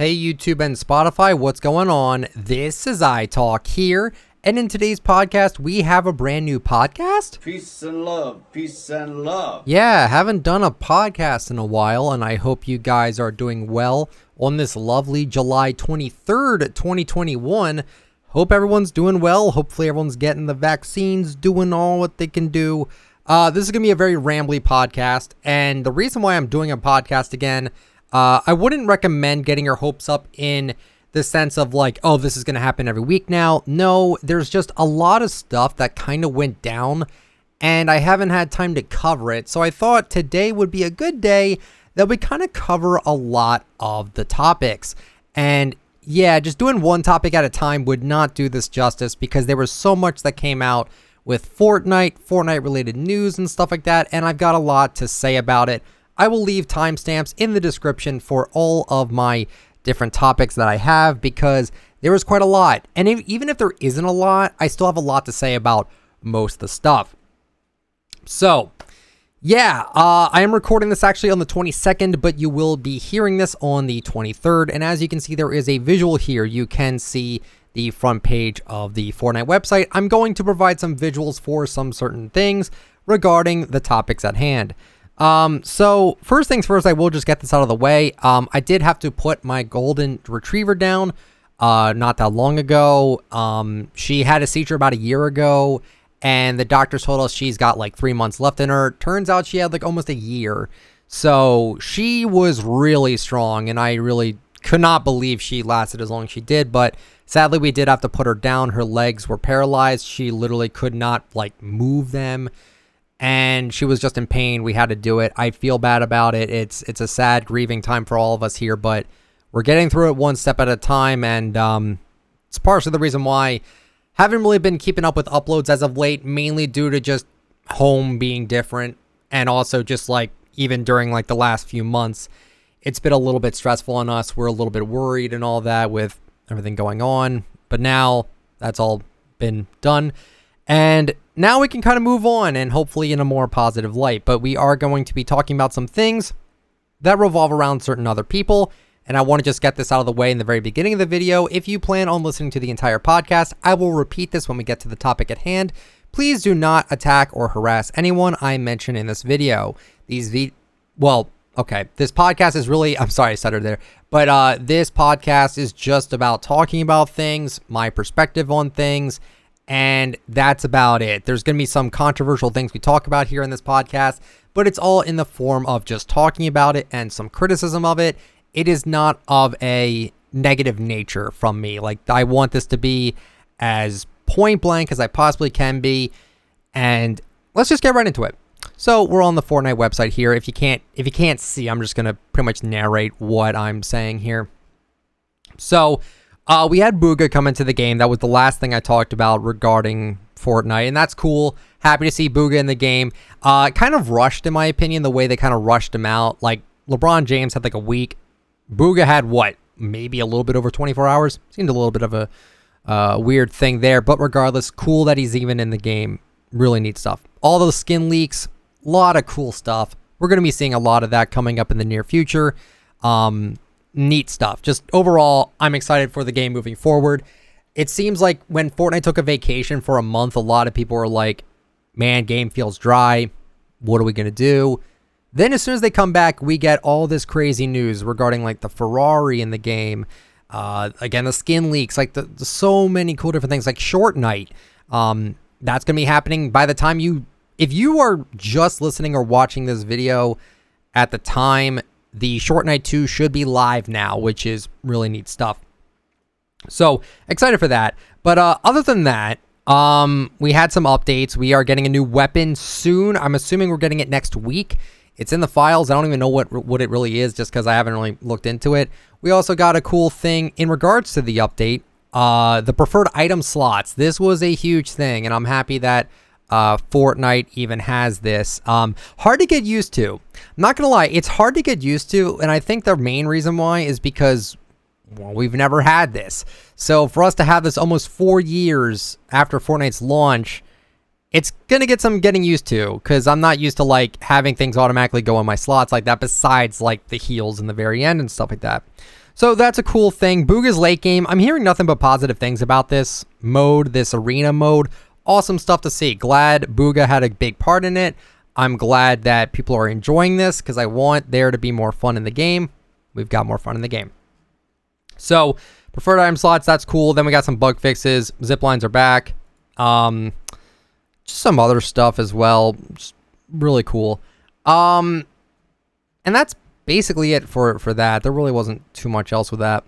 Hey YouTube and Spotify, what's going on? This is iTalk here, and in today's podcast, we have a brand new podcast. Peace and love, peace and love. Yeah, haven't done a podcast in a while, and I hope you guys are doing well on this lovely July 23rd, 2021. Hope everyone's doing well. Hopefully everyone's getting the vaccines, doing all what they can do. This is going to be a very rambly podcast, and the reason why I'm doing a podcast again, I wouldn't recommend getting your hopes up in the sense of like, oh, this is going to happen every week now. No, there's just a lot of stuff that kind of went down, and I haven't had time to cover it. So I thought today would be a good day that we kind of cover a lot of the topics. And yeah, just doing one topic at a time would not do this justice because there was so much that came out with Fortnite related news and stuff like that, and I've got a lot to say about it. I will leave timestamps in the description for all of my different topics that I have because there is quite a lot. And even if there isn't a lot, I still have a lot to say about most of the stuff. So, yeah, I am recording this actually on the 22nd, but you will be hearing this on the 23rd. And as you can see, there is a visual here. You can see the front page of the Fortnite website. I'm going to provide some visuals for some certain things regarding the topics at hand. So first things first, I will just get this out of the way. I did have to put my golden retriever down, not that long ago. She had a seizure about a year ago, and the doctors told us she's got like 3 months left in her. Turns out she had like almost a year. So she was really strong, and I really could not believe she lasted as long as she did, but sadly we did have to put her down. Her legs were paralyzed. She literally could not like move them. And she was just in pain. We had to do it. I feel bad about it. It's a sad, grieving time for all of us here, but we're getting through it one step at a time, and it's partially the reason why I haven't really been keeping up with uploads as of late, mainly due to just home being different, and also just like even during like the last few months, it's been a little bit stressful on us. We're a little bit worried and all that with everything going on, but now that's all been done. And now we can kind of move on and hopefully in a more positive light. But we are going to be talking about some things that revolve around certain other people. And I want to just get this out of the way in the very beginning of the video. If you plan on listening to the entire podcast, I will repeat this when we get to the topic at hand. Please do not attack or harass anyone I mention in this video. This podcast is really, I'm sorry I stuttered there, but this podcast is just about talking about things, my perspective on things, and that's about it. There's going to be some controversial things we talk about here in this podcast, but it's all in the form of just talking about it and some criticism of it. It is not of a negative nature from me. Like, I want this to be as point blank as I possibly can be. And let's just get right into it. So we're on the Fortnite website here. If you can't see, I'm just going to pretty much narrate what I'm saying here. So we had Bugha come into the game. That was the last thing I talked about regarding Fortnite, and that's cool. Happy to see Bugha in the game. Kind of rushed, in my opinion, the way they kind of rushed him out. Like, LeBron James had like a week. Bugha had, what, maybe a little bit over 24 hours? Seemed a little bit of a weird thing there, but regardless, cool that he's even in the game. Really neat stuff. All those skin leaks, a lot of cool stuff. We're going to be seeing a lot of that coming up in the near future. Neat stuff. Just overall, I'm excited for the game moving forward. It seems like when Fortnite took a vacation for a month, a lot of people were like, man, game feels dry. What are we going to do? Then as soon as they come back, we get all this crazy news regarding like the Ferrari in the game. Again, the skin leaks, like the so many cool different things, like Short Nite. That's going to be happening by the time if you are just listening or watching this video at the time, the Short Nite 2 should be live now, which is really neat stuff. So excited for that. But other than that, we had some updates. We are getting a new weapon soon. I'm assuming we're getting it next week. It's in the files. I don't even know what it really is just because I haven't really looked into it. We also got a cool thing in regards to the update. The preferred item slots. This was a huge thing, and I'm happy that Fortnite even has this. Hard to get used to. I'm not gonna lie, it's hard to get used to, and I think the main reason why is because, well, we've never had this. So for us to have this almost 4 years after Fortnite's launch, it's gonna get some getting used to, because I'm not used to like having things automatically go in my slots like that, besides like the heals in the very end and stuff like that. So that's a cool thing. Bugha's late game, I'm hearing nothing but positive things about this mode, this arena mode. Awesome stuff to see. Glad Bugha had a big part in it. I'm glad that people are enjoying this because I want there to be more fun in the game. We've got more fun in the game. So, preferred item slots, that's cool. Then we got some bug fixes. Zip lines are back. Just some other stuff as well. Just really cool. And that's basically it for that. There really wasn't too much else with that.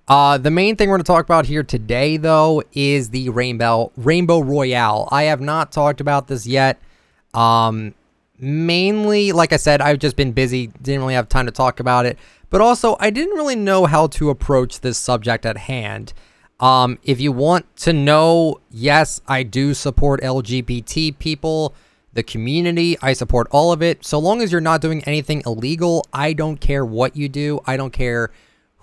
The main thing we're going to talk about here today, though, is the Rainbow Royale. I have not talked about this yet. Mainly, like I said, I've just been busy. Didn't really have time to talk about it. But also, I didn't really know how to approach this subject at hand. If you want to know, yes, I do support LGBT people, the community. I support all of it. So long as you're not doing anything illegal, I don't care what you do. I don't care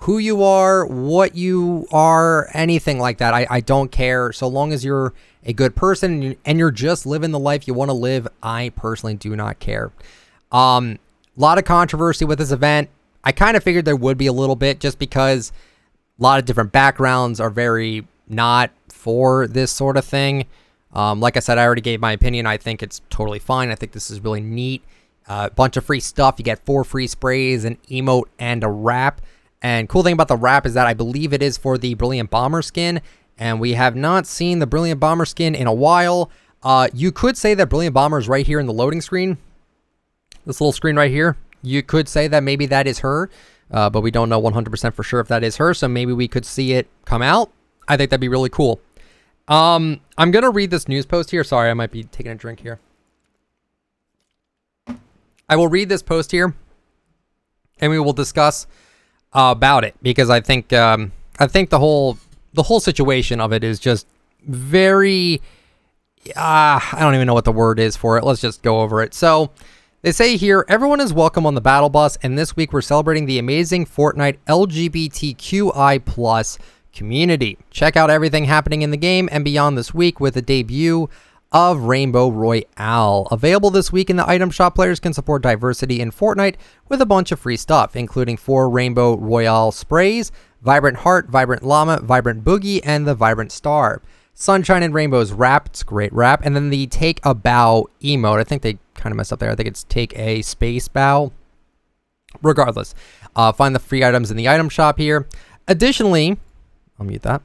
who you are, what you are, anything like that. I don't care. So long as you're a good person and you're just living the life you want to live, I personally do not care. A lot of controversy with this event. I kind of figured there would be a little bit just because a lot of different backgrounds are very not for this sort of thing. Like I said, I already gave my opinion. I think it's totally fine. I think this is really neat. A bunch of free stuff. You get 4 free sprays, an emote, and a wrap. And cool thing about the wrap is that I believe it is for the Brilliant Bomber skin. And we have not seen the Brilliant Bomber skin in a while. You could say that Brilliant Bomber is right here in the loading screen. This little screen right here. You could say that maybe that is her. But we don't know 100% for sure if that is her. So maybe we could see it come out. I think that'd be really cool. I'm going to read this news post here. Sorry, I might be taking a drink here. I will read this post here. And we will discuss about it. Because I think the whole situation of it is just very... I don't even know what the word is for it. Let's just go over it. So... they say here, everyone is welcome on the battle bus, and this week we're celebrating the amazing Fortnite LGBTQI+ community. Check out everything happening in the game and beyond this week with the debut of Rainbow Royale. Available this week in the item shop, players can support diversity in Fortnite with a bunch of free stuff, including 4 Rainbow Royale sprays, Vibrant Heart, Vibrant Llama, Vibrant Boogie, and the Vibrant Star. Sunshine and Rainbow's wrap, it's a great wrap, and then the Take a Bow emote. I think they kind of messed up there. I think it's Take a Space Bow. Regardless, find the free items in the item shop here. Additionally, I'll mute that.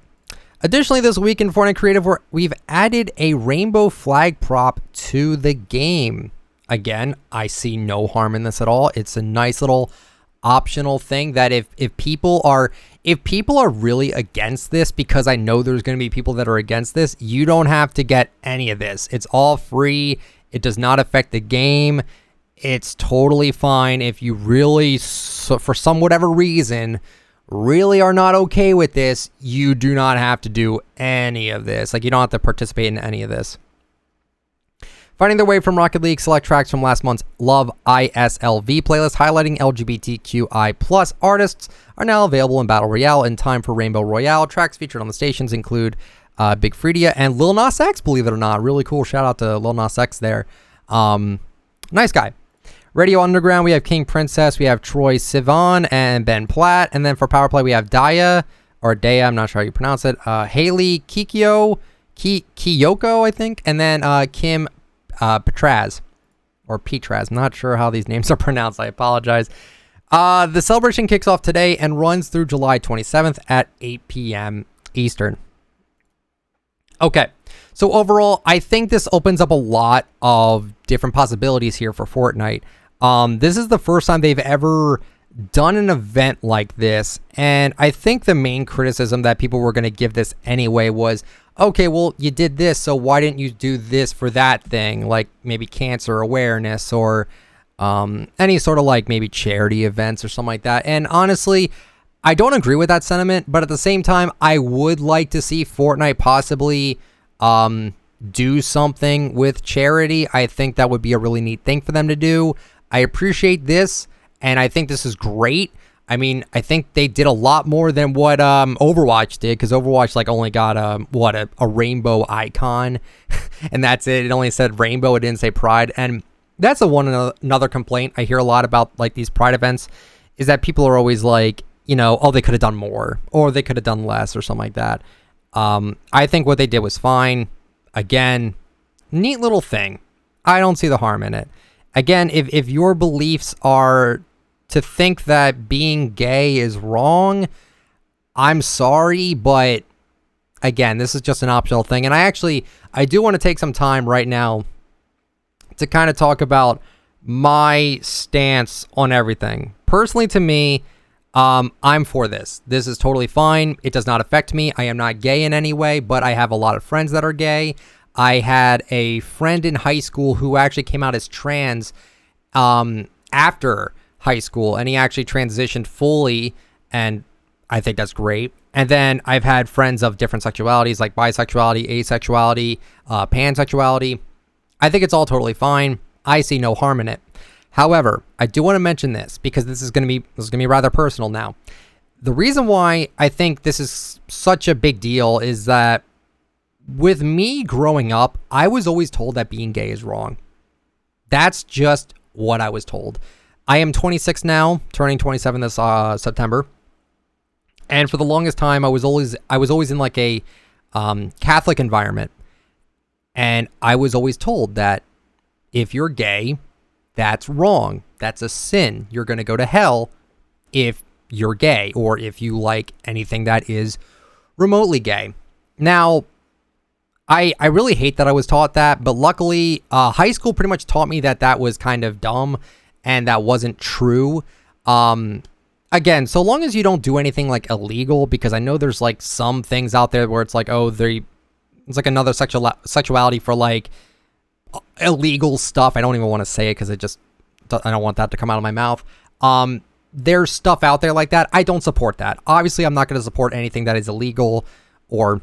Additionally, this week in Fortnite Creative, we've added a rainbow flag prop to the game. Again, I see no harm in this at all. It's a nice little optional thing that if people are really against this, because I know there's going to be people that are against this, you don't have to get any of this. It's all free. It does not affect the game. It's totally fine. If you really, for some whatever reason, really are not okay with this, you do not have to do any of this. Like, you don't have to participate in any of this. Finding their way from Rocket League, select tracks from last month's Love ISLV playlist highlighting LGBTQI+ artists are now available in Battle Royale in time for Rainbow Royale. Tracks featured on the stations include Big Freedia and Lil Nas X, believe it or not. Really cool. Shout out to Lil Nas X there. Nice guy. Radio Underground, we have King Princess, we have Troye Sivan and Ben Platt. And then for Power Play, we have Daya, I'm not sure how you pronounce it. Haley Kiyoko, I think. And then Kim Petraz, or Petraz. I'm not sure how these names are pronounced. I apologize. The celebration kicks off today and runs through July 27th at 8 p.m. Eastern. Okay, so overall, I think this opens up a lot of different possibilities here for Fortnite. This is the first time they've ever done an event like this, and I think the main criticism that people were going to give this anyway was, okay, well, you did this, so why didn't you do this for that thing, like maybe cancer awareness or any sort of like maybe charity events or something like that. And honestly, I don't agree with that sentiment, but at the same time, I would like to see Fortnite possibly do something with charity. I think that would be a really neat thing for them to do. I appreciate this, and I think this is great. I mean, I think they did a lot more than what Overwatch did, because Overwatch like only got a rainbow icon, and that's it. It only said rainbow. It didn't say pride, and that's another complaint I hear a lot about like these pride events, is that people are always like, oh, they could have done more or they could have done less or something like that. I think what they did was fine. Again, neat little thing. I don't see the harm in it. Again, if your beliefs are to think that being gay is wrong, I'm sorry, but again, this is just an optional thing. And I do want to take some time right now to kind of talk about my stance on everything. Personally, to me, I'm for this. This is totally fine. It does not affect me. I am not gay in any way, but I have a lot of friends that are gay. I had a friend in high school who actually came out as trans after high school, and he actually transitioned fully, and I think that's great. And then I've had friends of different sexualities, like bisexuality, asexuality, pansexuality. I think it's all totally fine. I see no harm in it. However, I do want to mention this because this is going to be rather personal now. The reason why I think this is such a big deal is that with me growing up, I was always told that being gay is wrong. That's just what I was told. I am 26 now, turning 27 this September. And for the longest time, I was always in like a Catholic environment. And I was always told that if you're gay, that's wrong. That's a sin. You're going to go to hell if you're gay or if you like anything that is remotely gay. Now, I really hate that I was taught that, but luckily, high school pretty much taught me that was kind of dumb and that wasn't true. Again, so long as you don't do anything like illegal, because I know there's like some things out there where it's like, oh, it's like another sexuality for like illegal stuff. I don't even want to say it because I don't want that to come out of my mouth. There's stuff out there like that. I don't support that. Obviously, I'm not going to support anything that is illegal or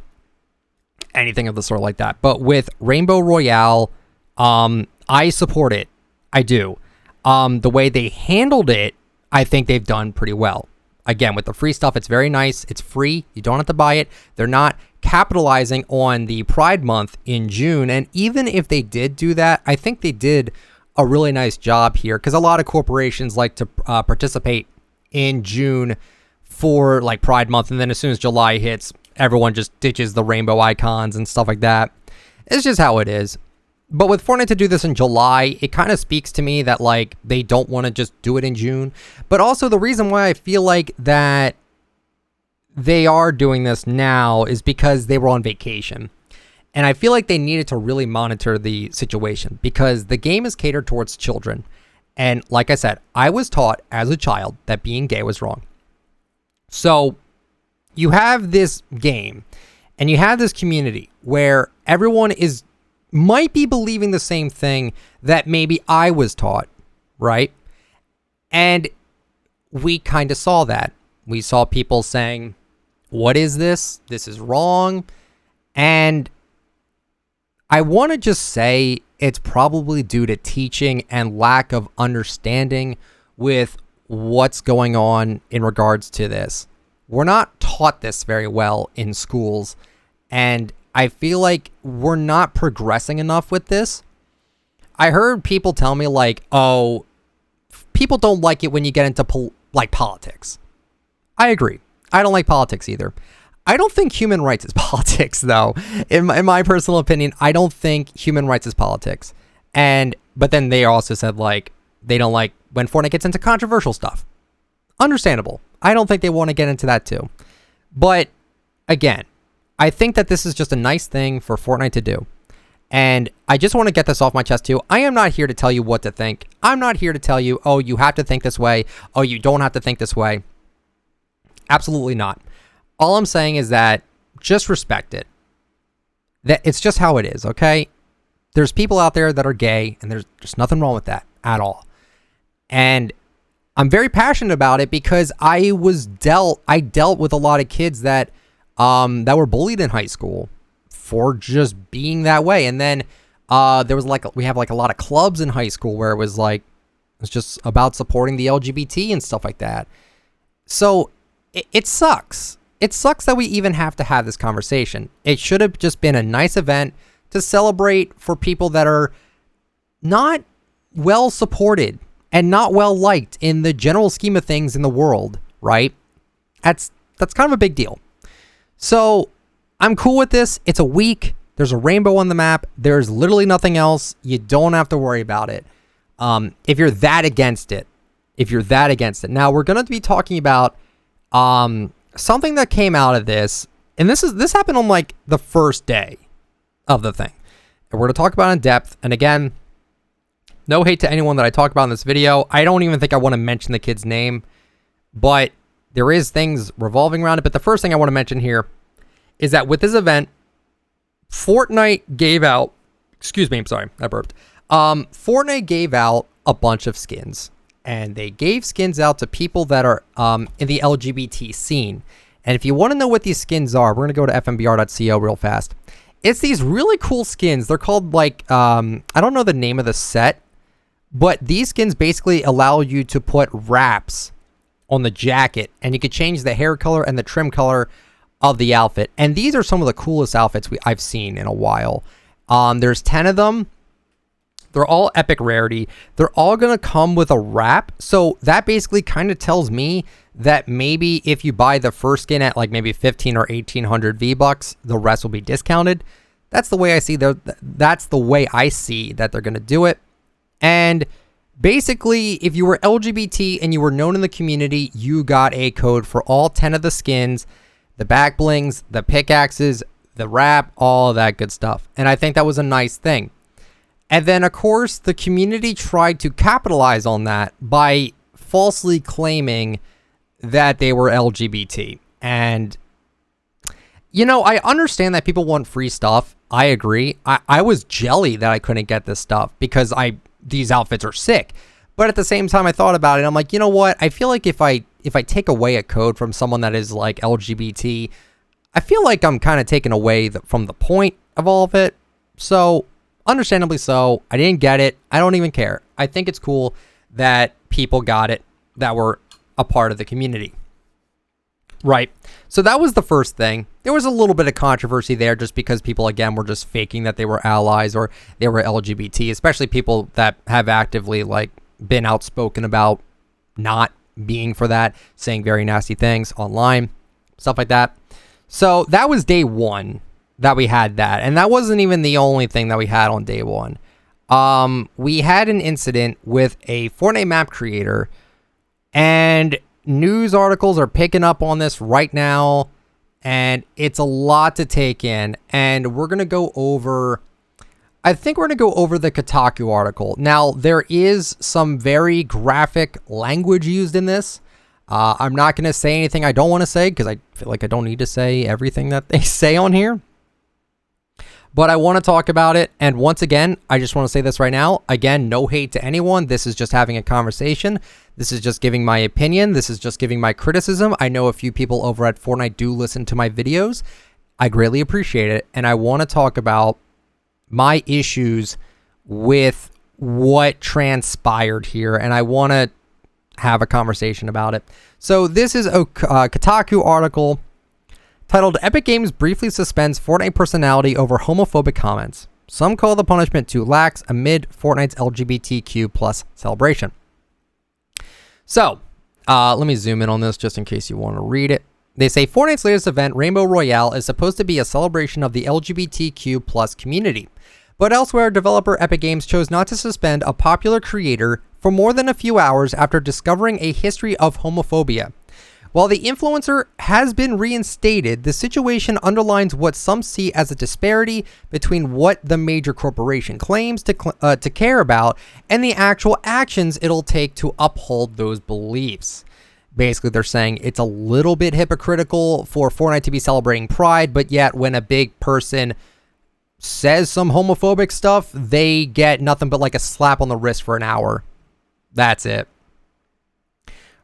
anything of the sort like that. But with Rainbow Royale, I support it. I do. The way they handled it, I think they've done pretty well. Again, with the free stuff, it's very nice. It's free. You don't have to buy it. They're not capitalizing on the Pride Month in June. And even if they did do that, I think they did a really nice job here because a lot of corporations like to participate in June for like Pride Month. And then as soon as July hits, everyone just ditches the rainbow icons and stuff like that. It's just how it is. But with Fortnite to do this in July, it kind of speaks to me that like they don't want to just do it in June. But also the reason why I feel like that they are doing this now is because they were on vacation. And I feel like they needed to really monitor the situation because the game is catered towards children. And like I said, I was taught as a child that being gay was wrong. So you have this game and you have this community where everyone might be believing the same thing that maybe I was taught, right? And we kind of saw that. We saw people saying, what is this? This is wrong. And I want to just say it's probably due to teaching and lack of understanding with what's going on in regards to this. We're not taught this very well in schools, and I feel like we're not progressing enough with this. I heard people tell me like, oh, people don't like it when you get into politics. I agree. I don't like politics either. I don't think human rights is politics, though. In my personal opinion, I don't think human rights is politics. But then they also said like they don't like when Fortnite gets into controversial stuff. Understandable. I don't think they want to get into that too. But again, I think that this is just a nice thing for Fortnite to do. And I just want to get this off my chest too. I am not here to tell you what to think. I'm not here to tell you, oh, you have to think this way. Oh, you don't have to think this way. Absolutely not. All I'm saying is that just respect it. That it's just how it is, okay? There's people out there that are gay, and there's nothing wrong with that at all. And I'm very passionate about it because I dealt with a lot of kids that were bullied in high school for just being that way. And then there was we have a lot of clubs in high school where it's just about supporting the LGBT and stuff like that. So it sucks. It sucks that we even have to have this conversation. It should have just been a nice event to celebrate for people that are not well supported and not well liked in the general scheme of things in the world, right? That's kind of a big deal. So I'm cool with this. It's a week. There's a rainbow on the map. There's literally nothing else. You don't have to worry about it. If you're that against it. Now we're going to be talking about something that came out of this. And this happened on like the first day of the thing. And we're going to talk about it in depth. And again, no hate to anyone that I talk about in this video. I don't even think I want to mention the kid's name. But there is things revolving around it. But the first thing I want to mention here is that with this event, Fortnite gave out... Excuse me, I'm sorry. I burped. Fortnite gave out a bunch of skins. And they gave skins out to people that are in the LGBT scene. And if you want to know what these skins are, we're going to go to fmbr.co real fast. It's these really cool skins. They're called like, I don't know the name of the set, but these skins basically allow you to put wraps on the jacket, and you could change the hair color and the trim color of the outfit. And these are some of the coolest outfits I've seen in a while. There's 10 of them. They're all epic rarity. They're all going to come with a wrap. So that basically kind of tells me that maybe if you buy the first skin at like maybe 15 or 1800 V-Bucks, the rest will be discounted. That's the way I see that they're going to do it. And basically, if you were LGBT and you were known in the community, you got a code for all 10 of the skins, the back blings, the pickaxes, the wrap, all that good stuff. And I think that was a nice thing. And then, of course, the community tried to capitalize on that by falsely claiming that they were LGBT. And, you know, I understand that people want free stuff. I agree. I was jelly that I couldn't get this stuff because these outfits are sick. But at the same time, I thought about it. I'm like, you know what? I feel like if I take away a code from someone that is like LGBT, I feel like I'm kind of taking away from the point of all of it. So... understandably so. I didn't get it. I don't even care. I think it's cool that people got it that were a part of the community. Right. So that was the first thing. There was a little bit of controversy there just because people, again, were just faking that they were allies or they were LGBT, especially people that have actively like been outspoken about not being for that, saying very nasty things online, stuff like that. So that was day one that we had that. And that wasn't even the only thing that we had on day one. We had an incident with a Fortnite map creator, and news articles are picking up on this right now, and it's a lot to take in. And we're going to go over, I think we're going to go over the Kotaku article. Now, there is some very graphic language used in this. I'm not going to say anything I don't want to say because I feel like I don't need to say everything that they say on here. But I want to talk about it. And once again, I just want to say this right now. Again, no hate to anyone. This is just having a conversation. This is just giving my opinion. This is just giving my criticism. I know a few people over at Fortnite do listen to my videos. I greatly appreciate it. And I want to talk about my issues with what transpired here. And I want to have a conversation about it. So this is a Kotaku article titled, Epic Games Briefly Suspends Fortnite Personality Over Homophobic Comments. Some call the punishment too lax amid Fortnite's LGBTQ plus celebration. So, let me zoom in on this just in case you want to read it. They say Fortnite's latest event, Rainbow Royale, is supposed to be a celebration of the LGBTQ plus community. But elsewhere, developer Epic Games chose not to suspend a popular creator for more than a few hours after discovering a history of homophobia. While the influencer has been reinstated, the situation underlines what some see as a disparity between what the major corporation claims to care about and the actual actions it'll take to uphold those beliefs. Basically, they're saying it's a little bit hypocritical for Fortnite to be celebrating Pride, but yet when a big person says some homophobic stuff, they get nothing but like a slap on the wrist for an hour. That's it.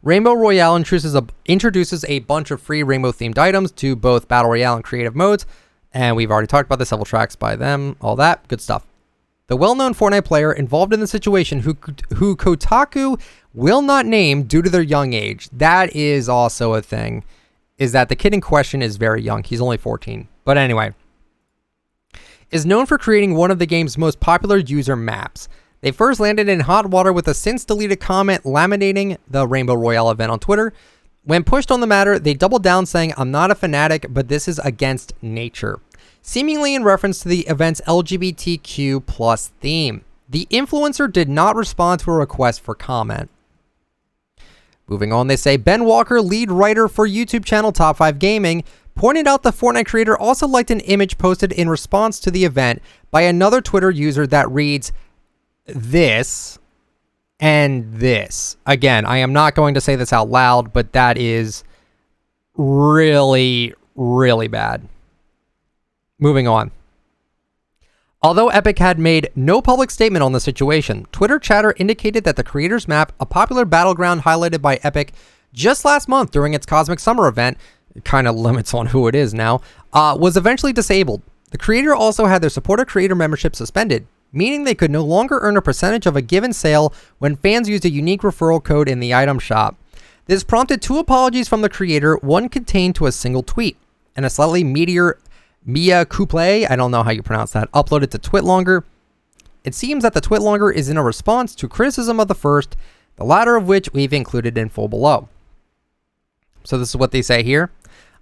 Rainbow Royale introduces a bunch of free rainbow-themed items to both Battle Royale and creative modes, and we've already talked about the several tracks by them, all that, good stuff. The well-known Fortnite player involved in the situation who Kotaku will not name due to their young age, that is also a thing, is that the kid in question is very young. He's only 14. But anyway, is known for creating one of the game's most popular user maps. They first landed in hot water with a since-deleted comment laminating the Rainbow Royale event on Twitter. When pushed on the matter, they doubled down saying, "I'm not a fanatic, but this is against nature," seemingly in reference to the event's LGBTQ plus theme. The influencer did not respond to a request for comment. Moving on, they say, Ben Walker, lead writer for YouTube channel Top 5 Gaming, pointed out the Fortnite creator also liked an image posted in response to the event by another Twitter user that reads, "This and this." Again, I am not going to say this out loud, but that is really, really bad. Moving on. Although Epic had made no public statement on the situation, Twitter chatter indicated that the creator's map, a popular battleground highlighted by Epic just last month during its Cosmic Summer event, it kind of limits on who it is now, was eventually disabled. The creator also had their supporter creator membership suspended, meaning they could no longer earn a percentage of a given sale when fans used a unique referral code in the item shop. This prompted 2 apologies from the creator, one contained to a single tweet, and a slightly Mia Couple, I don't know how you pronounce that, uploaded to Twitlonger. It seems that the Twitlonger is in a response to criticism of the first, the latter of which we've included in full below. So this is what they say here.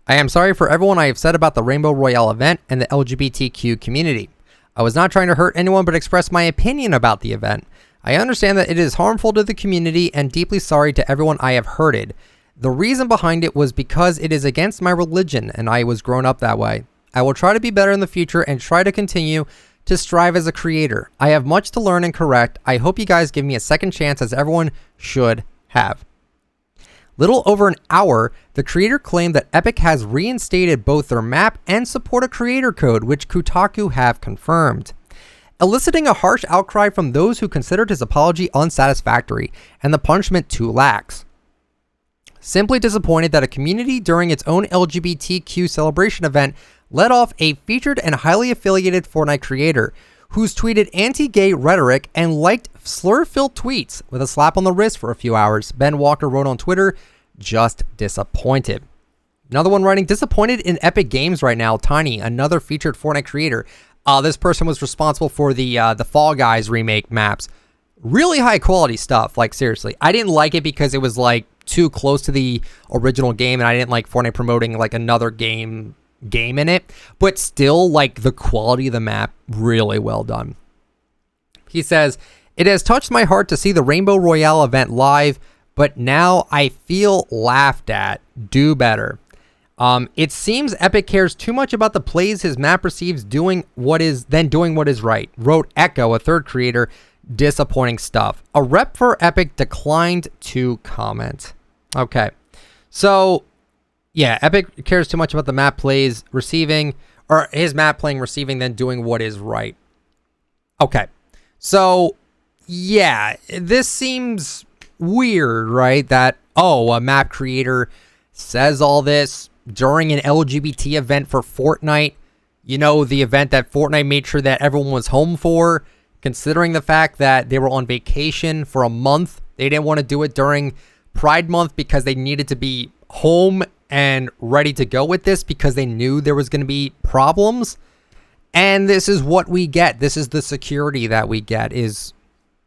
I am sorry for everyone I have said about the Rainbow Royale event and the LGBTQ community. I was not trying to hurt anyone but express my opinion about the event. I understand that it is harmful to the community and deeply sorry to everyone I have hurted. The reason behind it was because it is against my religion and I was grown up that way. I will try to be better in the future and try to continue to strive as a creator. I have much to learn and correct. I hope you guys give me a second chance as everyone should have. Little over an hour, the creator claimed that Epic has reinstated both their map and support a creator code, which Kotaku have confirmed, eliciting a harsh outcry from those who considered his apology unsatisfactory and the punishment too lax. Simply disappointed that a community during its own LGBTQ celebration event let off a featured and highly affiliated Fortnite creator who's tweeted anti-gay rhetoric and liked slur-filled tweets with a slap on the wrist for a few hours. Ben Walker wrote on Twitter, "Just disappointed." Another one writing, "Disappointed in Epic Games right now. Tiny, another featured Fortnite creator. This person was responsible for the Fall Guys remake maps. Really high quality stuff. Like, seriously. I didn't like it because it was like too close to the original game, and I didn't like Fortnite promoting like another game in it, but still, like, the quality of the map, really well done." He says, "It has touched my heart to see the Rainbow Royale event live, but now I feel laughed at. Do better. It seems Epic cares too much about the plays his map receives doing what is right," wrote Echo, a third creator. "Disappointing stuff." A rep for Epic declined to comment. Okay, so yeah, Epic cares too much about the map plays receiving, or his map playing receiving, than doing what is right. Okay, so yeah, this seems weird, right? That, a map creator says all this during an LGBT event for Fortnite. You know, the event that Fortnite made sure that everyone was home for, considering the fact that they were on vacation for a month. They didn't want to do it during Pride Month because they needed to be home and ready to go with this because they knew there was going to be problems. And this is what we get. This is the security that we get, is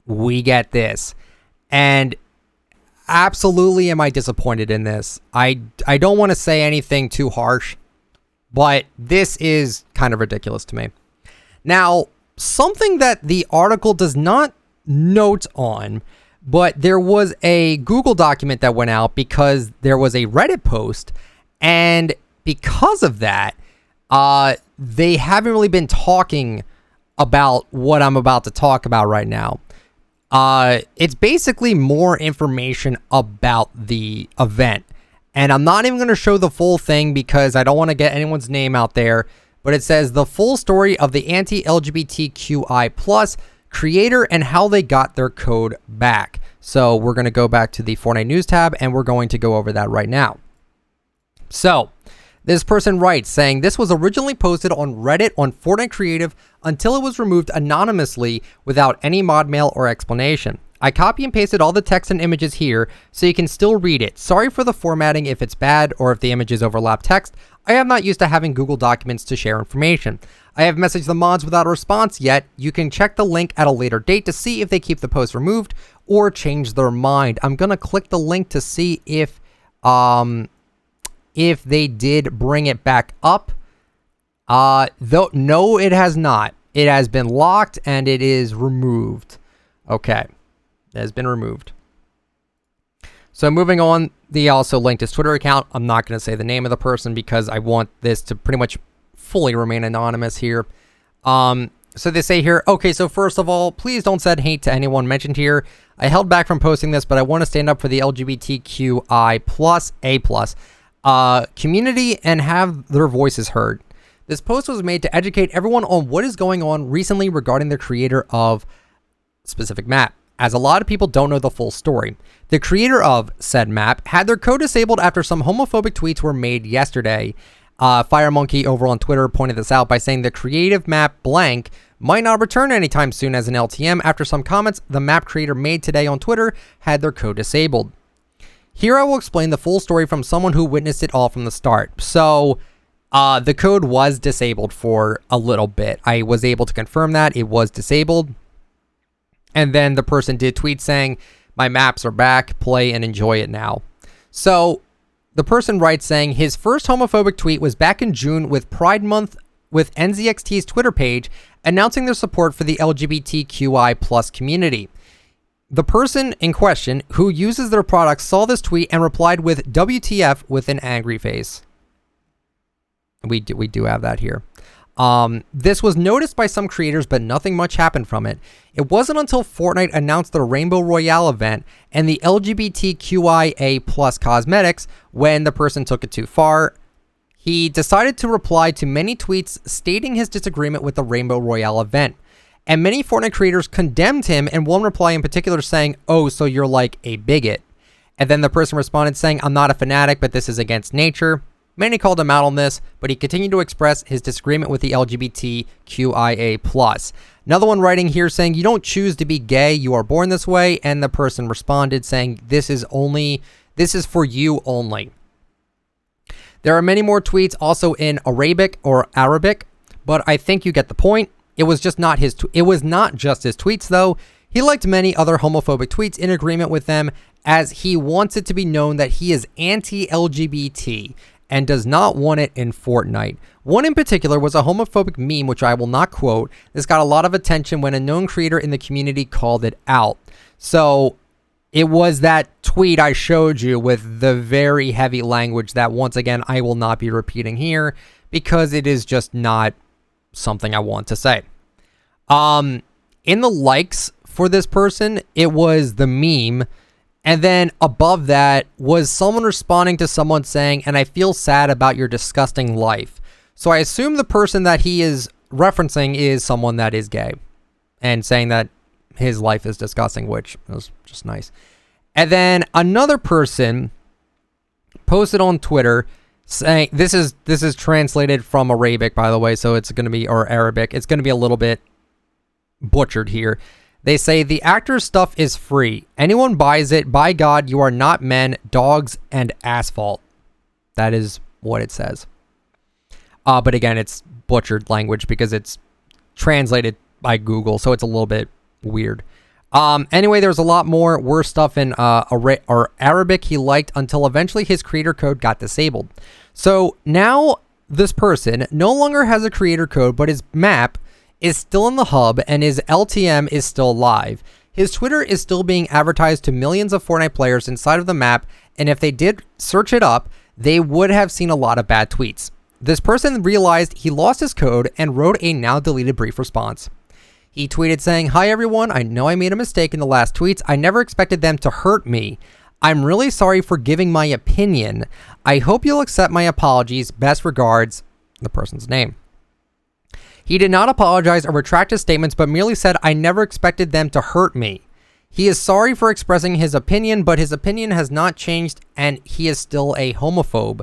we get this. And absolutely am I disappointed in this. I don't want to say anything too harsh, but this is kind of ridiculous to me. Now, something that the article does not note on, but there was a Google document that went out because there was a Reddit post, and because of that, they haven't really been talking about what I'm about to talk about right now. It's basically more information about the event, and I'm not even going to show the full thing because I don't want to get anyone's name out there, but it says the full story of the anti-LGBTQI+ creator and how they got their code back. So we're going to go back to the Fortnite News tab, and we're going to go over that right now. So this person writes, saying, "This was originally posted on Reddit on Fortnite Creative until it was removed anonymously without any mod mail or explanation. I copy and pasted all the text and images here so you can still read it. Sorry for the formatting if it's bad or if the images overlap text. I am not used to having Google Documents to share information. I have messaged the mods without a response yet. You can check the link at a later date to see if they keep the post removed or change their mind." I'm going to click the link to see if if they did bring it back up. Though no, it has not. It has been locked and it is removed. Okay, it has been removed. So moving on, they also linked his Twitter account. I'm not going to say the name of the person because I want this to pretty much fully remain anonymous here. So they say here, okay, so first of all, please don't send hate to anyone mentioned here. I held back from posting this, but I want to stand up for the LGBTQIA+ community and have their voices heard. This post was made to educate everyone on what is going on recently regarding the creator of specific map, as a lot of people don't know the full story. The creator of said map had their code disabled after some homophobic tweets were made yesterday. FireMonkey over on Twitter pointed this out by saying the creative map blank might not return anytime soon as an LTM after some comments the map creator made today on Twitter had their code disabled. Here I will explain the full story from someone who witnessed it all from the start. So, the code was disabled for a little bit. I was able to confirm that it was disabled. And then the person did tweet saying, my maps are back, play and enjoy it now. So the person writes saying his first homophobic tweet was back in June with Pride Month with NZXT's Twitter page announcing their support for the LGBTQI+ community. The person in question who uses their products saw this tweet and replied with WTF with an angry face. We do have that here. This was noticed by some creators, but nothing much happened from it. It wasn't until Fortnite announced the Rainbow Royale event and the LGBTQIA+ cosmetics when the person took it too far. He decided to reply to many tweets stating his disagreement with the Rainbow Royale event. And many Fortnite creators condemned him, and one reply in particular saying, "Oh, so you're like a bigot." And then the person responded saying, "I'm not a fanatic, but this is against nature." Many called him out on this, but he continued to express his disagreement with the LGBTQIA+. Another one writing here saying, "You don't choose to be gay, you are born this way." And the person responded saying, this is for you only." There are many more tweets also in Arabic, but I think you get the point. It was not just his tweets though. He liked many other homophobic tweets in agreement with them, as he wants it to be known that he is anti-LGBT and does not want it in Fortnite. One in particular was a homophobic meme, which I will not quote. This got a lot of attention when a known creator in the community called it out. So it was that tweet I showed you with the very heavy language that, once again, I will not be repeating here because it is just not something I want to say. In the likes for this person, it was the meme. And then above that was someone responding to someone saying, "And I feel sad about your disgusting life." So I assume the person that he is referencing is someone that is gay and saying that his life is disgusting, which was just nice. And then another person posted on Twitter saying, this is translated from Arabic, by the way, so it's going to be, or Arabic, it's going to be a little bit butchered here. They say, "The actor's stuff is free. Anyone buys it. By God, you are not men, dogs, and asphalt." That is what it says. But again, it's butchered language because it's translated by Google, so it's a little bit weird. Anyway, there's a lot more worse stuff in Arabic he liked until eventually his creator code got disabled. So now this person no longer has a creator code, but his map is still in the hub and his LTM is still live. His Twitter is still being advertised to millions of Fortnite players inside of the map, and if they did search it up, they would have seen a lot of bad tweets. This person realized he lost his code and wrote a now deleted brief response. He tweeted saying, "Hi everyone, I know I made a mistake in the last tweets. I never expected them to hurt me. I'm really sorry for giving my opinion. I hope you'll accept my apologies. Best regards," the person's name. He did not apologize or retract his statements, but merely said, "I never expected them to hurt me." He is sorry for expressing his opinion, but his opinion has not changed and he is still a homophobe.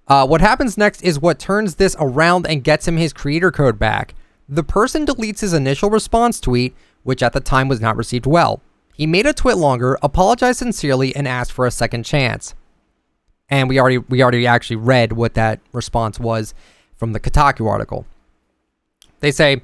What happens next is what turns this around and gets him his creator code back. The person deletes his initial response tweet, which at the time was not received well. He made a tweet longer, apologized sincerely, and asked for a second chance. And we already actually read what that response was from the Kotaku article. They say,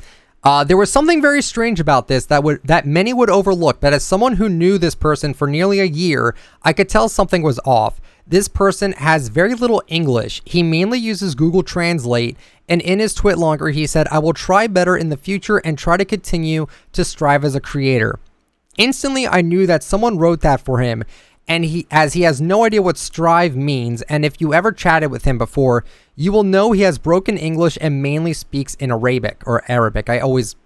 "There was something very strange about this that many would overlook, but as someone who knew this person for nearly a year, I could tell something was off. This person has very little English. He mainly uses Google Translate, and in his tweet longer, he said, "I will try better in the future and try to continue to strive as a creator." Instantly, I knew that someone wrote that for him, and he has no idea what strive means, and if you ever chatted with him before, you will know he has broken English and mainly speaks in Arabic or Arabic. I always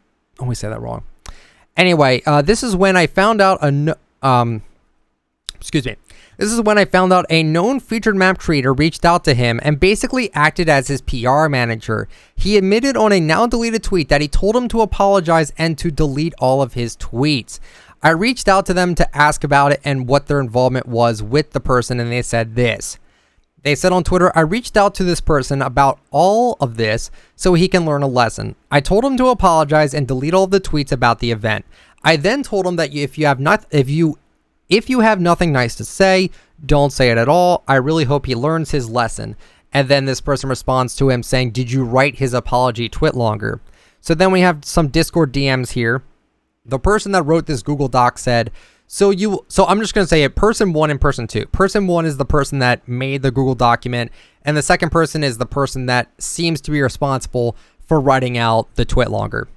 say that wrong. Anyway, this is when I found out This is when I found out a known featured map creator reached out to him and basically acted as his PR manager. He admitted on a now deleted tweet that he told him to apologize and to delete all of his tweets. I reached out to them to ask about it and what their involvement was with the person, and they said this. They said on Twitter, "I reached out to this person about all of this so he can learn a lesson. I told him to apologize and delete all of the tweets about the event. I then told him that if you have nothing nice to say, don't say it at all. I really hope he learns his lesson." And then this person responds to him saying, "Did you write his apology tweet longer?" So then we have some Discord DMs here. The person that wrote this Google Doc said, so I'm just going to say it, person 1 and person 2. Person 1 is the person that made the Google document, and the second person is the person that seems to be responsible for writing out the tweet longer.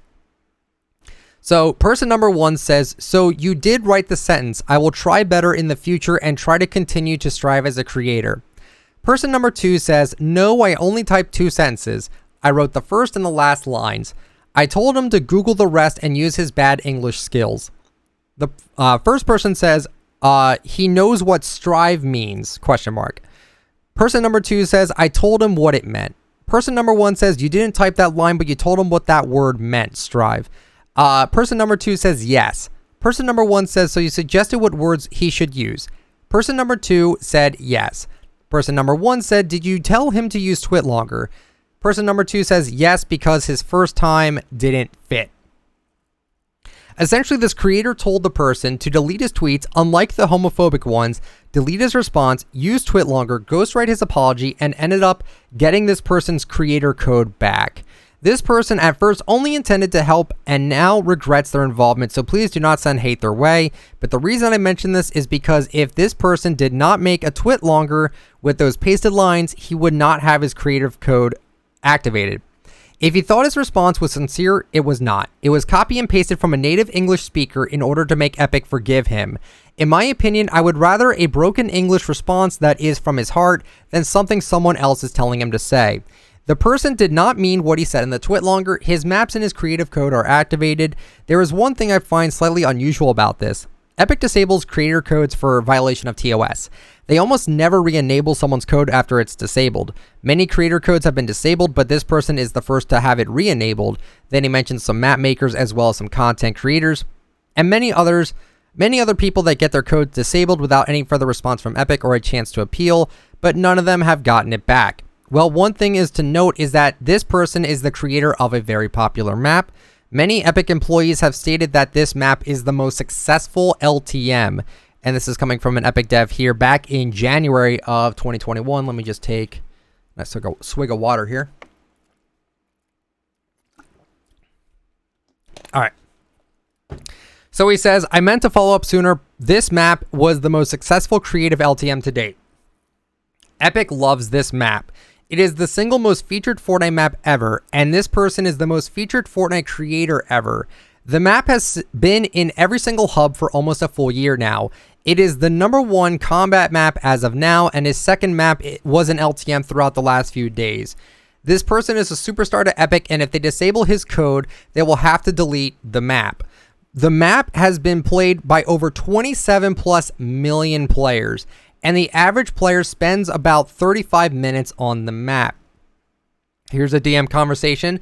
So person number 1 says, "So you did write the sentence, 'I will try better in the future and try to continue to strive as a creator.'" Person number 2 says, "No, I only typed 2 sentences. I wrote the first and the last lines. I told him to Google the rest and use his bad English skills." The first person says, "He knows what strive means, question mark." Person number 2 says, "I told him what it meant." Person number 1 says, "You didn't type that line, but you told him what that word meant, strive." Person number 2 says, "Yes." Person number 1 says, "So you suggested what words he should use." Person number 2 said, "Yes." Person number 1 said, "Did you tell him to use twit longer?" Person number 2 says, "Yes, because his first time didn't fit." Essentially, this creator told the person to delete his tweets, unlike the homophobic ones, delete his response, use twit longer, ghostwrite his apology, and ended up getting this person's creator code back. This person at first only intended to help and now regrets their involvement, so please do not send hate their way. But the reason I mention this is because if this person did not make a twit longer with those pasted lines, he would not have his creative code activated. If he thought his response was sincere, it was not. It was copy and pasted from a native English speaker in order to make Epic forgive him. In my opinion, I would rather a broken English response that is from his heart than something someone else is telling him to say. The person did not mean what he said in the tweet longer. His maps and his creative code are activated. There is one thing I find slightly unusual about this. Epic disables creator codes for violation of TOS. They almost never re-enable someone's code after it's disabled. Many creator codes have been disabled, but this person is the first to have it re-enabled. Then he mentions some map makers as well as some content creators and many other people that get their codes disabled without any further response from Epic or a chance to appeal, but none of them have gotten it back. Well, one thing is to note is that this person is the creator of a very popular map. Many Epic employees have stated that this map is the most successful LTM. And this is coming from an Epic dev here back in January of 2021. Let me just take a swig of water here. All right. So he says, "I meant to follow up sooner. This map was the most successful creative LTM to date. Epic loves this map. It is the single most featured Fortnite map ever, and this person is the most featured Fortnite creator ever. The map has been in every single hub for almost a full year now. It is the #1 combat map as of now, and his second map was an LTM throughout the last few days. This person is a superstar to Epic, and if they disable his code, they will have to delete the map. The map has been played by over 27 plus million players, and the average player spends about 35 minutes on the map." Here's a DM conversation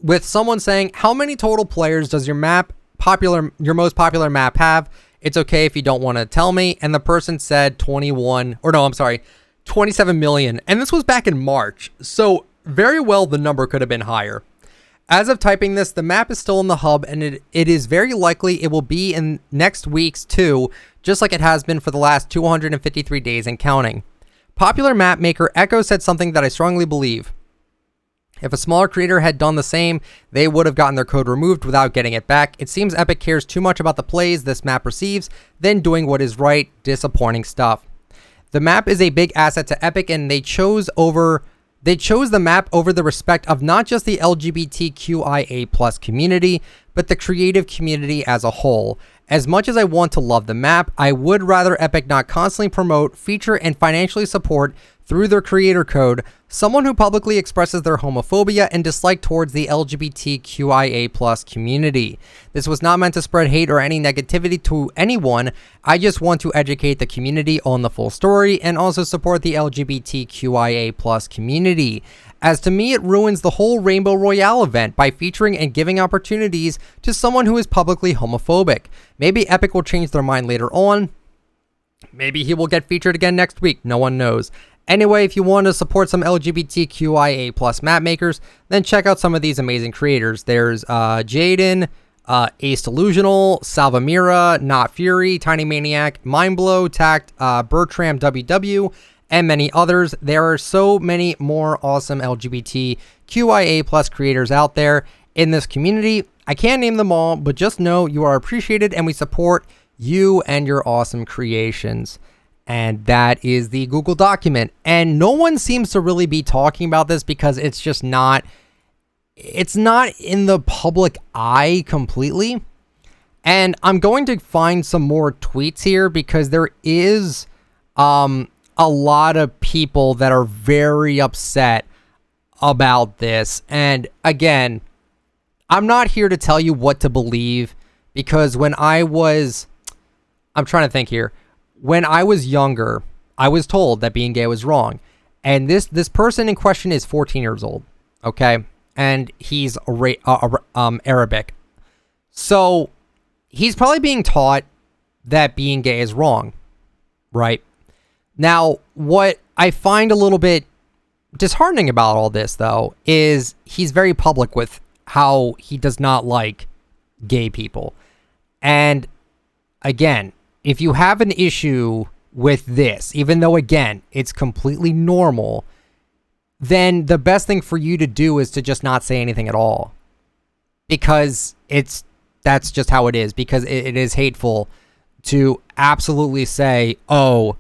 with someone saying, "How many total players does your most popular map have? It's okay if you don't want to tell me." And the person said 27 million. And this was back in March. So very well, the number could have been higher. As of typing this, the map is still in the hub, and it is very likely it will be in next week's too, just like it has been for the last 253 days and counting. Popular map maker Echo said something that I strongly believe. If a smaller creator had done the same, they would have gotten their code removed without getting it back. It seems Epic cares too much about the plays this map receives than doing what is right. Disappointing stuff. The map is a big asset to Epic, and they chose the map over the respect of not just the LGBTQIA plus community, but the creative community as a whole. As much as I want to love the map, I would rather Epic not constantly promote, feature, and financially support through their creator code someone who publicly expresses their homophobia and dislike towards the LGBTQIA plus community. This was not meant to spread hate or any negativity to anyone. I just want to educate the community on the full story and also support the LGBTQIA plus community. As to me, it ruins the whole Rainbow Royale event by featuring and giving opportunities to someone who is publicly homophobic. Maybe Epic will change their mind later on. Maybe he will get featured again next week. No one knows. Anyway, if you want to support some LGBTQIA plus map makers, then check out some of these amazing creators. There's Jaden, Ace Delusional, Salvamira, Not Fury, Tiny Maniac, Mindblow, Tact, Bertram WW, and many others. There are so many more awesome LGBTQIA plus creators out there in this community. I can't name them all, but just know you are appreciated and we support you and your awesome creations. And that is the Google document. And no one seems to really be talking about this because it's just not, it's not in the public eye completely. And I'm going to find some more tweets here because there is a lot of people that are very upset about this. And again, I'm not here to tell you what to believe because when I'm trying to think here. When I was younger, I was told that being gay was wrong. And this person in question is 14 years old, okay? And he's Arabic. So he's probably being taught that being gay is wrong, right? Now, what I find a little bit disheartening about all this, though, is he's very public with how he does not like gay people. And again, if you have an issue with this, even though, again, it's completely normal, then the best thing for you to do is to just not say anything at all. Because that's just how it is. Because it is hateful to absolutely say, oh,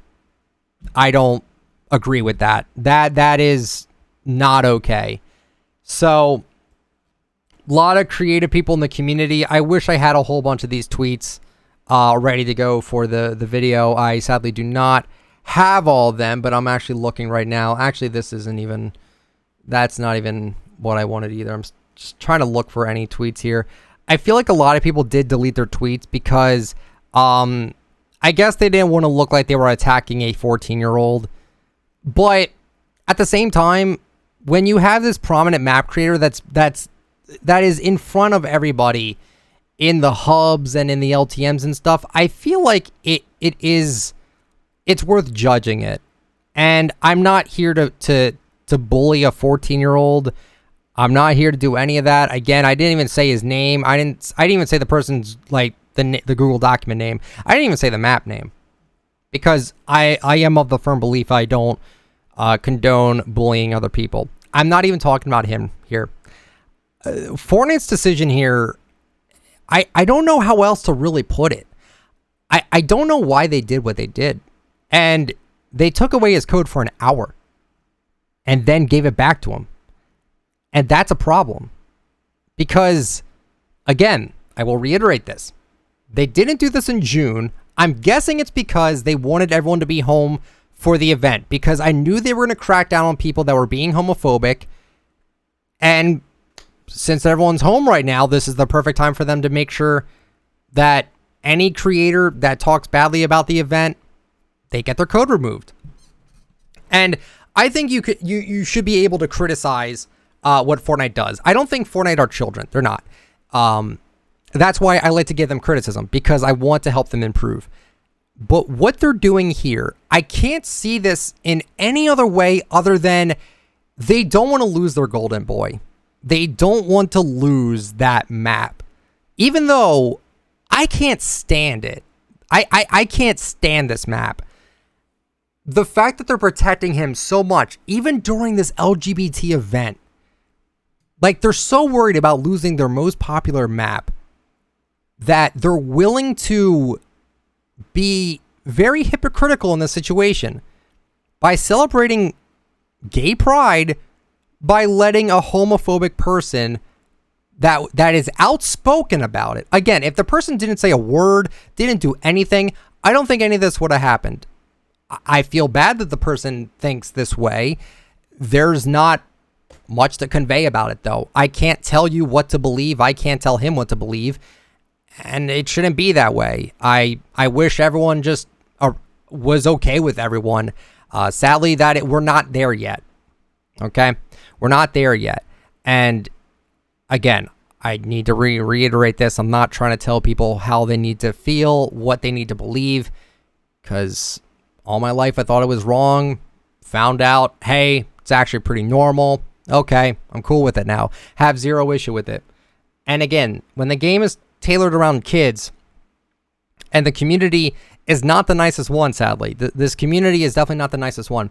I don't agree with that. That is not okay. So, a lot of creative people in the community. I wish I had a whole bunch of these tweets ready to go for the video. I sadly do not have all of them, but I'm actually looking right now. Actually, that's not even what I wanted either. I'm just trying to look for any tweets here. I feel like a lot of people did delete their tweets because I guess they didn't want to look like they were attacking a 14-year-old. But at the same time, when you have this prominent map creator that is in front of everybody in the hubs and in the LTMs and stuff, I feel like it's worth judging it. And I'm not here to bully a 14-year-old. I'm not here to do any of that. Again, I didn't even say his name. I didn't even say the person's like the Google document name. I didn't even say the map name because I am of the firm belief I don't condone bullying other people. I'm not even talking about him here. Fortnite's decision here, I don't know how else to really put it. I don't know why they did what they did. And they took away his code for an hour and then gave it back to him. And that's a problem. Because, again, I will reiterate this. They didn't do this in June. I'm guessing it's because they wanted everyone to be home for the event. Because I knew they were going to crack down on people that were being homophobic. And since everyone's home right now, this is the perfect time for them to make sure that any creator that talks badly about the event, they get their code removed. And I think you should be able to criticize what Fortnite does. I don't think Fortnite are children. They're not. That's why I like to give them criticism, because I want to help them improve. But what they're doing here, I can't see this in any other way other than they don't want to lose their golden boy. They don't want to lose that map. Even though I can't stand it. I can't stand this map. The fact that they're protecting him so much, even during this LGBT event, like they're so worried about losing their most popular map that they're willing to be very hypocritical in this situation. by celebrating gay pride by letting a homophobic person that is outspoken about it. Again, if the person didn't say a word, didn't do anything, I don't think any of this would have happened. I feel bad that the person thinks this way. There's not much to convey about it, though. I can't tell you what to believe. I can't tell him what to believe. And it shouldn't be that way. I wish everyone just was okay with everyone. Sadly, we're not there yet. Okay? We're not there yet. And again, I need to reiterate this. I'm not trying to tell people how they need to feel, what they need to believe, because all my life I thought it was wrong. Found out, hey, it's actually pretty normal. Okay, I'm cool with it now. Have zero issue with it. And again, when the game is tailored around kids, and the community is not the nicest one, sadly. This community is definitely not the nicest one.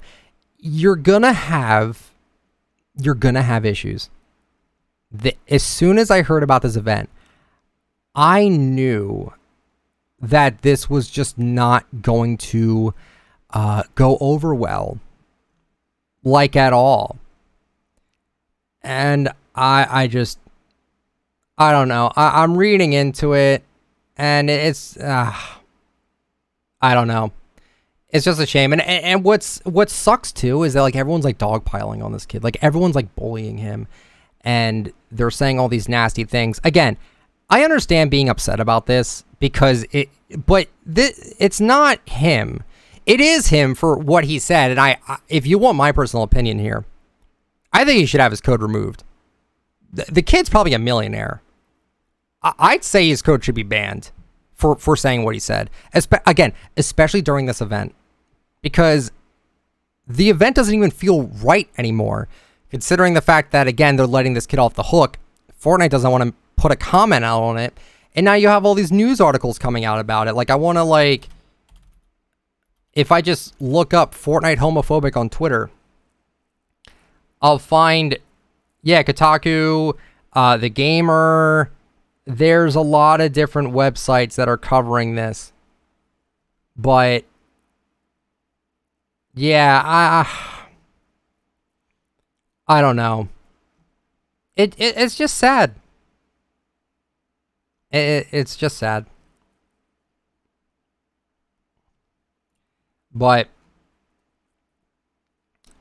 You're gonna have issues. As soon as I heard about this event, I knew that this was just not going to go over well, like at all. And I don't know. I'm reading into it, and it's I don't know. It's just a shame. And what sucks too is that like everyone's like dogpiling on this kid. Like everyone's like bullying him, and they're saying all these nasty things. Again, I understand being upset about this because it's not him. It is him for what he said. And if you want my personal opinion here, I think he should have his code removed. The kid's probably a millionaire. I'd say his code should be banned for saying what he said. Again, especially during this event, because the event doesn't even feel right anymore, considering the fact that, again, they're letting this kid off the hook. Fortnite doesn't want to put a comment out on it, and now you have all these news articles coming out about it. Like, I want to, if I just look up Fortnite homophobic on Twitter, I'll find, Kotaku, The Gamer. There's a lot of different websites that are covering this. But, I don't know. It's just sad. It's just sad. But,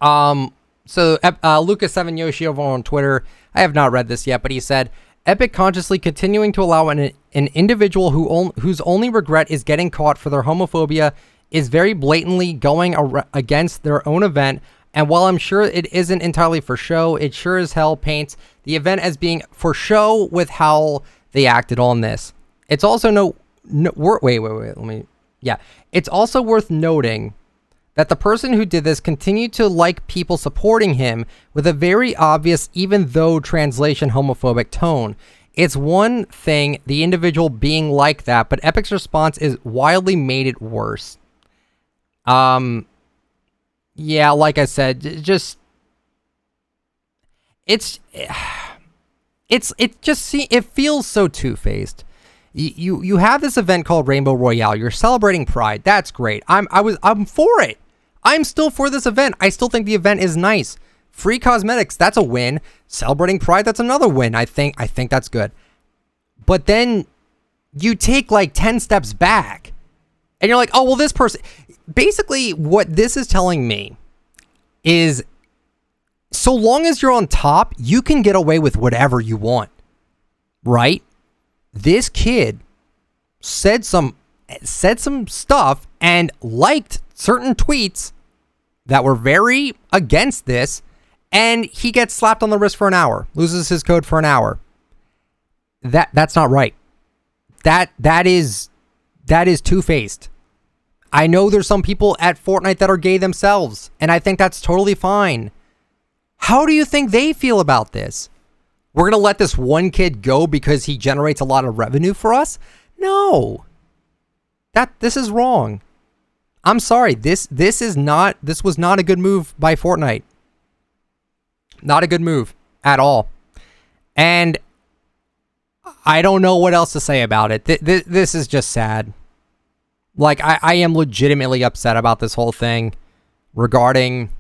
so Lucas7 Yoshi over on Twitter, I have not read this yet, but he said, Epic consciously continuing to allow an individual whose only regret is getting caught for their homophobia is very blatantly going against their own event. And while I'm sure it isn't entirely for show, it sure as hell paints the event as being for show with how they acted on this. It's also It's also worth noting that the person who did this continued to like people supporting him with a very obvious, even though translation homophobic tone. It's one thing, the individual being like that, but Epic's response is wildly made it worse. Like I said, it feels so two-faced. You have this event called Rainbow Royale. You're celebrating Pride. That's great. I'm for it. I'm still for this event. I still think the event is nice. Free cosmetics, that's a win. Celebrating Pride, that's another win. I think that's good. But then you take like 10 steps back and you're like, oh, well, this person... Basically, what this is telling me is so long as you're on top, you can get away with whatever you want, right? This kid said some stuff and liked certain tweets that were very against this, and he gets slapped on the wrist for an hour, loses his code for an hour. That's not right. That is two-faced. I know there's some people at Fortnite that are gay themselves, and I think that's totally fine. How do you think they feel about this? We're going to let this one kid go because he generates a lot of revenue for us? No. This is wrong. I'm sorry. This was not a good move by Fortnite. Not a good move at all. And I don't know what else to say about it. This is just sad. Like, I am legitimately upset about this whole thing regarding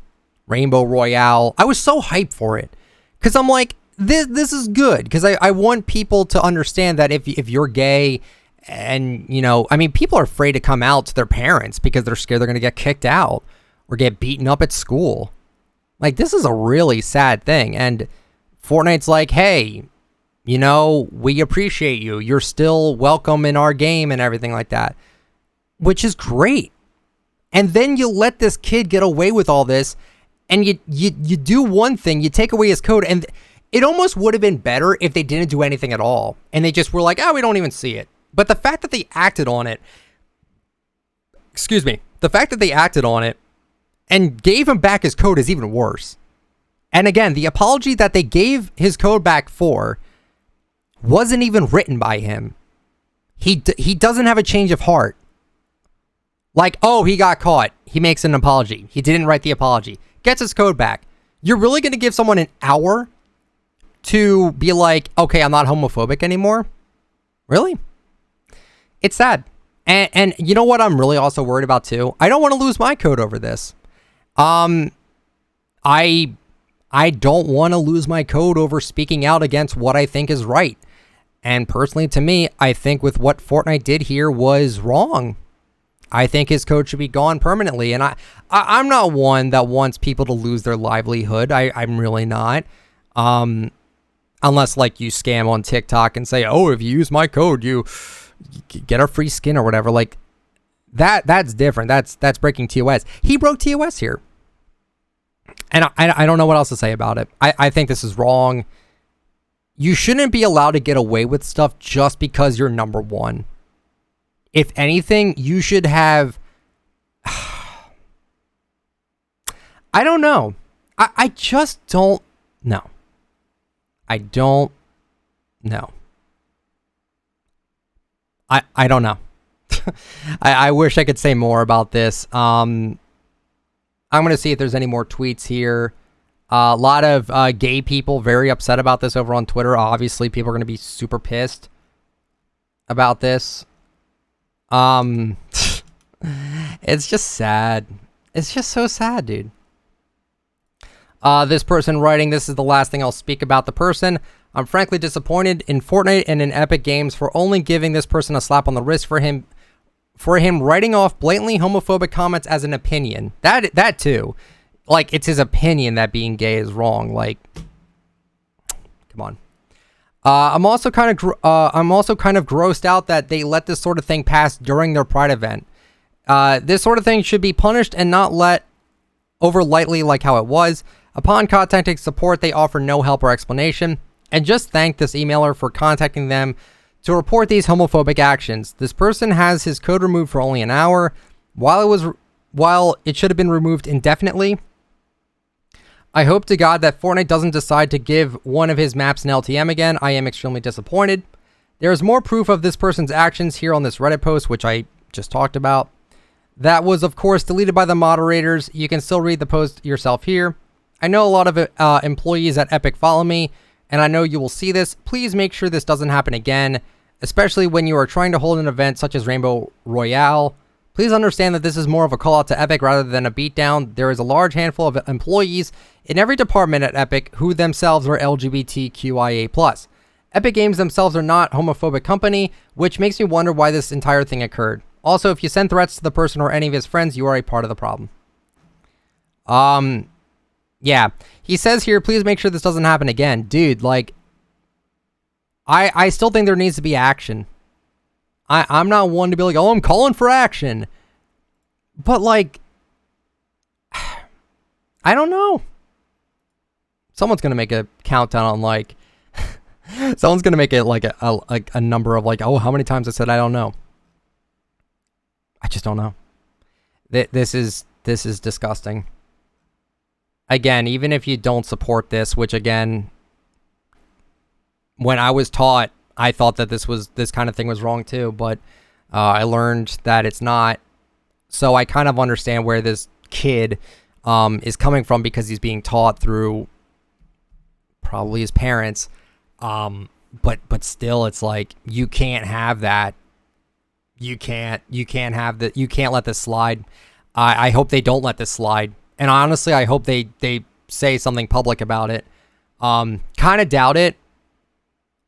Rainbow Royale. I was so hyped for it because I'm like, this is good, because I want people to understand that if you're gay, and, you know, I mean, people are afraid to come out to their parents because they're scared they're going to get kicked out or get beaten up at school. Like, this is a really sad thing. And Fortnite's like, hey, you know, we appreciate you. You're still welcome in our game and everything like that, which is great. And then you let this kid get away with all this, and you do one thing, you take away his code, and it almost would have been better if they didn't do anything at all. And they just were like, oh, we don't even see it. But the fact that they acted on it, the fact that they acted on it and gave him back his code is even worse. And again, the apology that they gave his code back for wasn't even written by him. He doesn't have a change of heart. Like, oh, he got caught. He makes an apology. He didn't write the apology. Gets his code back. You're really going to give someone an hour to be like, okay, I'm not homophobic anymore? Really? It's sad. And you know what I'm really also worried about too? I don't want to lose my code over this. I don't want to lose my code over speaking out against what I think is right. And personally, to me, I think with what Fortnite did here was wrong. I think his code should be gone permanently. And I'm not one that wants people to lose their livelihood. I'm really not. Unless, like, you scam on TikTok and say, oh, if you use my code, you get a free skin or whatever. Like, that's different. That's breaking TOS. He broke TOS here. And I don't know what else to say about it. I think this is wrong. You shouldn't be allowed to get away with stuff just because you're number one. If anything, you should have... I don't know. I just don't know. I don't know. I don't know. I wish I could say more about this. I'm going to see if there's any more tweets here. A lot of gay people very upset about this over on Twitter. Obviously, people are going to be super pissed about this. It's just sad. It's just so sad, dude. This person writing, this is the last thing I'll speak about the person. I'm frankly disappointed in Fortnite and in Epic Games for only giving this person a slap on the wrist for him writing off blatantly homophobic comments as an opinion. That too. Like, it's his opinion that being gay is wrong. Like, come on. I'm also kind of grossed out that they let this sort of thing pass during their Pride event. This sort of thing should be punished and not let over lightly like how it was. Upon contacting support, they offer no help or explanation, and just thank this emailer for contacting them to report these homophobic actions. This person has his code removed for only an hour, while it should have been removed indefinitely. I hope to God that Fortnite doesn't decide to give one of his maps an LTM again. I am extremely disappointed. There is more proof of this person's actions here on this Reddit post, which I just talked about. That was, of course, deleted by the moderators. You can still read the post yourself here. I know a lot of employees at Epic follow me, and I know you will see this. Please make sure this doesn't happen again, especially when you are trying to hold an event such as Rainbow Royale. Please understand that this is more of a call out to Epic rather than a beatdown. There is a large handful of employees in every department at Epic who themselves are LGBTQIA+. Epic Games themselves are not a homophobic company, which makes me wonder why this entire thing occurred. Also, if you send threats to the person or any of his friends, you are a part of the problem. Yeah. He says here, please make sure this doesn't happen again. Dude, like, I still think there needs to be action. I'm not one to be like, oh, I'm calling for action. But, like, I don't know. Someone's going to make a countdown on, like, someone's going to make it, like, a number of, like, oh, how many times I said I don't know. I just don't know. This is disgusting. Again, even if you don't support this, which, again, when I was taught, I thought that this kind of thing was wrong too, but I learned that it's not. So I kind of understand where this kid is coming from, because he's being taught through probably his parents. But still, it's like, you can't have that. You can't have that. You can't let this slide. I hope they don't let this slide. And honestly, I hope they say something public about it. Kind of doubt it.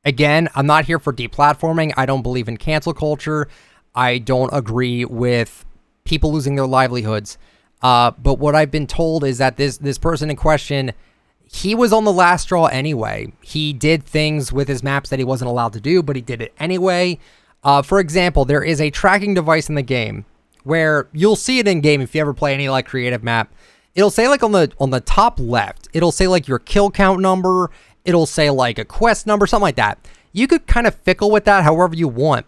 Again, I'm not here for deplatforming. I don't believe in cancel culture. I don't agree with people losing their livelihoods. But what I've been told is that this person in question, he was on the last straw anyway. He did things with his maps that he wasn't allowed to do, but he did it anyway. For example, there is a tracking device in the game where you'll see it in game if you ever play any like creative map. It'll say like on the top left, it'll say like your kill count number. It'll say like a quest number, something like that. You could kind of fickle with that however you want.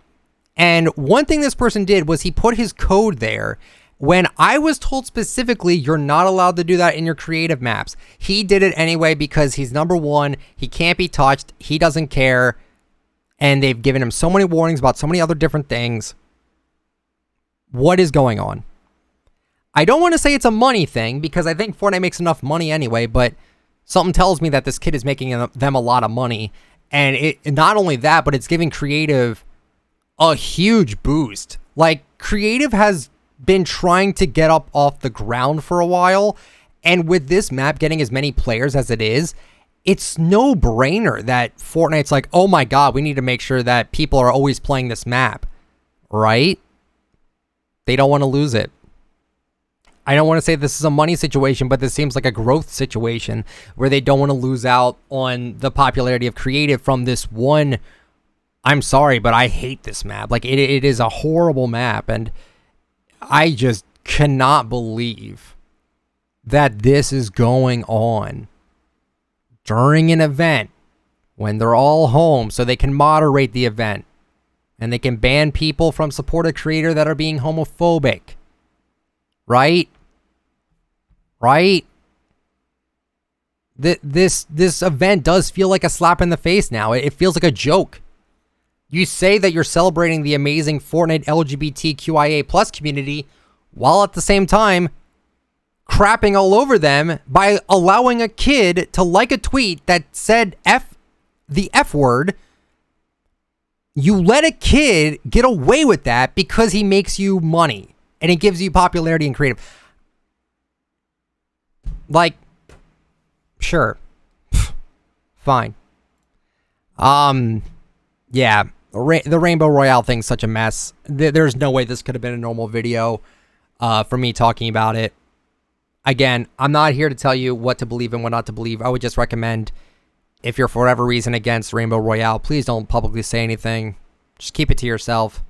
And one thing this person did was he put his code there when I was told specifically you're not allowed to do that in your creative maps. He did it anyway because he's number one. He can't be touched. He doesn't care. And they've given him so many warnings about so many other different things. What is going on? I don't want to say it's a money thing because I think Fortnite makes enough money anyway, but something tells me that this kid is making them a lot of money. And it not only that, but it's giving creative a huge boost. Like, creative has been trying to get up off the ground for a while. And with this map getting as many players as it is, it's no brainer that Fortnite's like, oh my God, we need to make sure that people are always playing this map. Right? They don't want to lose it. I don't want to say this is a money situation, but this seems like a growth situation where they don't want to lose out on the popularity of creative from this one. I'm sorry, but I hate this map. Like, it is a horrible map, and I just cannot believe that this is going on during an event when they're all home so they can moderate the event and they can ban people from support a creator that are being homophobic. Right? Right? This event does feel like a slap in the face now. It feels like a joke. You say that you're celebrating the amazing Fortnite LGBTQIA plus community while at the same time crapping all over them by allowing a kid to like a tweet that said the F word. You let a kid get away with that because he makes you money and it gives you popularity and creative. Like, sure. Fine. Yeah. The Rainbow Royale thing's such a mess. There's no way this could have been a normal video for me talking about it. Again, I'm not here to tell you what to believe and what not to believe. I would just recommend, if you're for whatever reason against Rainbow Royale, please don't publicly say anything. Just keep it to yourself.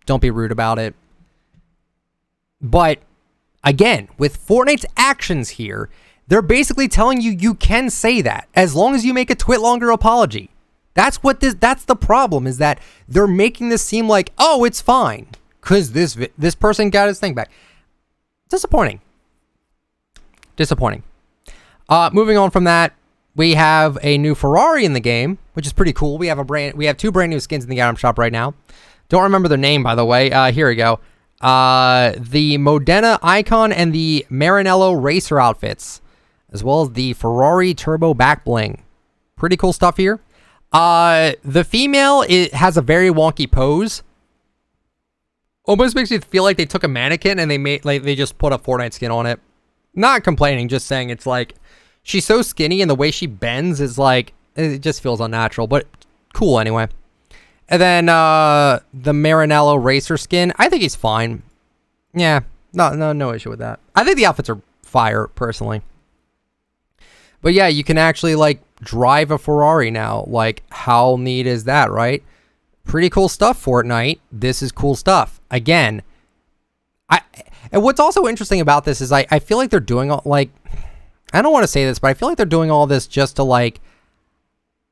Don't be rude about it. But, again, with Fortnite's actions here, they're basically telling you you can say that as long as you make a twit longer apology. That's the problem, is that they're making this seem like, oh, it's fine because this person got his thing back. Disappointing. Moving on from that, we have a new Ferrari in the game, which is pretty cool. We have two brand new skins in the item shop right now. Don't remember their name, by the way. Here we go. The Modena Icon and the Maranello Racer outfits, as well as the Ferrari Turbo back bling. Pretty cool stuff here. The female, it has a very wonky pose. Almost makes you feel like they took a mannequin and they just put a Fortnite skin on it. Not complaining, just saying it's like she's so skinny and the way she bends is like, it just feels unnatural, but cool anyway. And then the Maranello Racer skin, I think he's fine. Yeah, no issue with that. I think the outfits are fire, personally. But yeah, you can actually like drive a Ferrari now. Like, how neat is that, right? Pretty cool stuff, Fortnite. This is cool stuff. Again, and what's also interesting about this is I feel like they're doing all, like, I don't want to say this, but I feel like they're doing all this just to like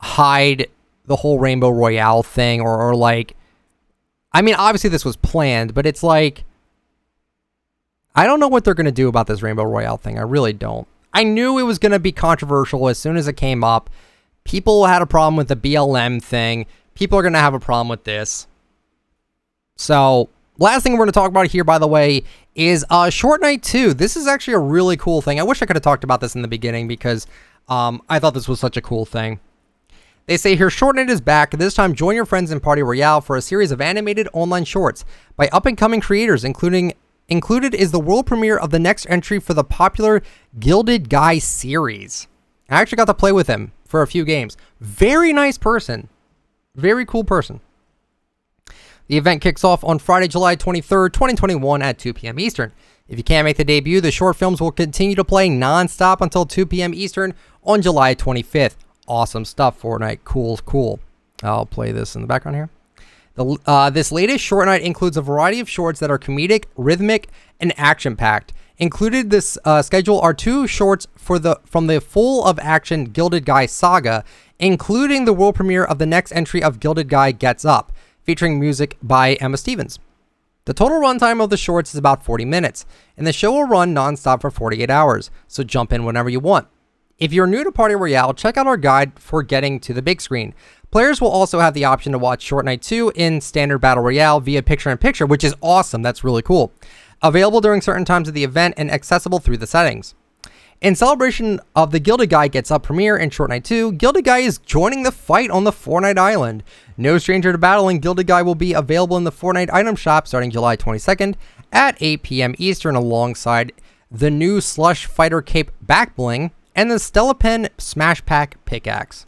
hide the whole Rainbow Royale thing, or like, I mean, obviously this was planned, but it's like, I don't know what they're going to do about this Rainbow Royale thing. I really don't. I knew it was going to be controversial as soon as it came up. People had a problem with the BLM thing. People are going to have a problem with this. So, last thing we're going to talk about here, by the way, is Short Night 2. This is actually a really cool thing. I wish I could have talked about this in the beginning because I thought this was such a cool thing. They say here, Short Night is back. This time, join your friends in Party Royale for a series of animated online shorts by up-and-coming creators, including Included is the world premiere of the next entry for the popular Gilded Guy series. I actually got to play with him for a few games. Very nice person. Very cool person. The event kicks off on Friday, July 23rd, 2021 at 2 p.m. Eastern. If you can't make the debut, the short films will continue to play non-stop until 2 p.m. Eastern on July 25th. Awesome stuff, Fortnite. Cool. I'll play this in the background here. This latest short night includes a variety of shorts that are comedic, rhythmic, and action-packed. Included this schedule are 2 shorts from the full of action Gilded Guy saga, including the world premiere of the next entry of Gilded Guy Gets Up, featuring music by Emma Stevens. The total runtime of the shorts is about 40 minutes, and the show will run non-stop for 48 hours, so jump in whenever you want. If you're new to Party Royale, check out our guide for getting to the big screen. Players will also have the option to watch Fortnite 2 in Standard Battle Royale via picture-in-picture, which is awesome. That's really cool. Available during certain times of the event and accessible through the settings. In celebration of the Gilded Guy Gets Up premiere in Fortnite 2, Gilded Guy is joining the fight on the Fortnite Island. No stranger to battling, Gilded Guy will be available in the Fortnite item shop starting July 22nd at 8 p.m. Eastern alongside the new Slush Fighter Cape back bling and the Stella Pen Smash Pack pickaxe.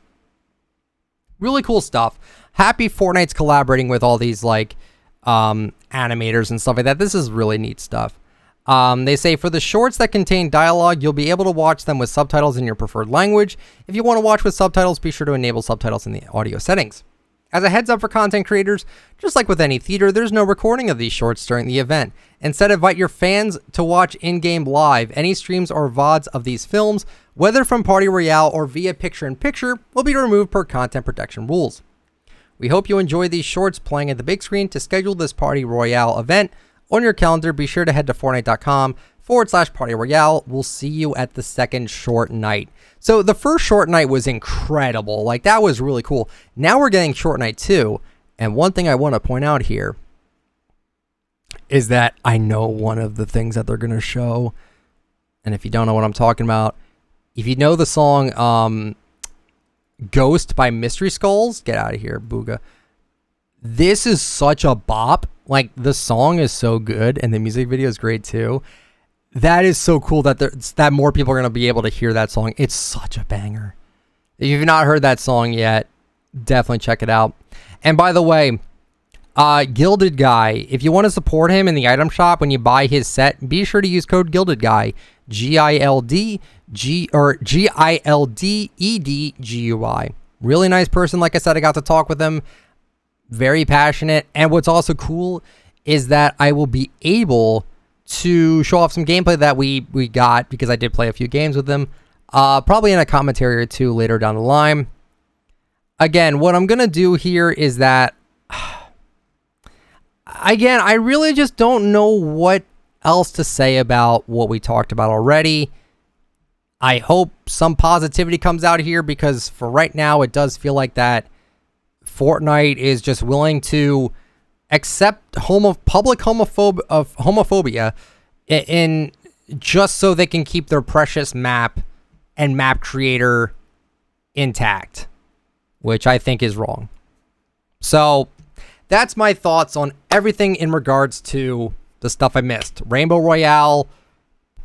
Really cool stuff. Happy Fortnite's collaborating with all these animators and stuff like that. This is really neat stuff. They say for the shorts that contain dialogue, you'll be able to watch them with subtitles in your preferred language. If you want to watch with subtitles, be sure to enable subtitles in the audio settings. As a heads up for content creators, just like with any theater, there's no recording of these shorts during the event. Instead, invite your fans to watch in-game live. Any streams or VODs of these films, whether from Party Royale or via picture-in-picture, will be removed per content protection rules. We hope you enjoy these shorts playing at the big screen. To schedule this Party Royale event on your calendar, be sure to head to Fortnite.com/Party Royale. We'll see you at the second short night. So the first short night was incredible. Like, that was really cool. Now we're getting short night 2. And one thing I want to point out here is that I know one of the things that they're going to show. And if you don't know what I'm talking about, if you know the song Ghost by Mystery Skulls, get out of here, Bugha. This is such a bop. Like, the song is so good and the music video is great too. That is so cool that more people are going to be able to hear that song. It's such a banger. If you've not heard that song yet, definitely check it out. And by the way, Gilded Guy, if you want to support him in the item shop when you buy his set, be sure to use code Gilded Guy, GILDEDGUI. Really nice person. Like I said, I got to talk with him. Very passionate. And what's also cool is that I will be able to show off some gameplay that we got, because I did play a few games with them, probably in a commentary or two later down the line. Again, what I'm going to do here is that, again, I really just don't know what else to say about what we talked about already. I hope some positivity comes out here, because for right now, it does feel like that Fortnite is just willing to accept public homophobia in just so they can keep their precious map and map creator intact, which I think is wrong. So that's my thoughts on everything in regards to the stuff I missed. Rainbow Royale,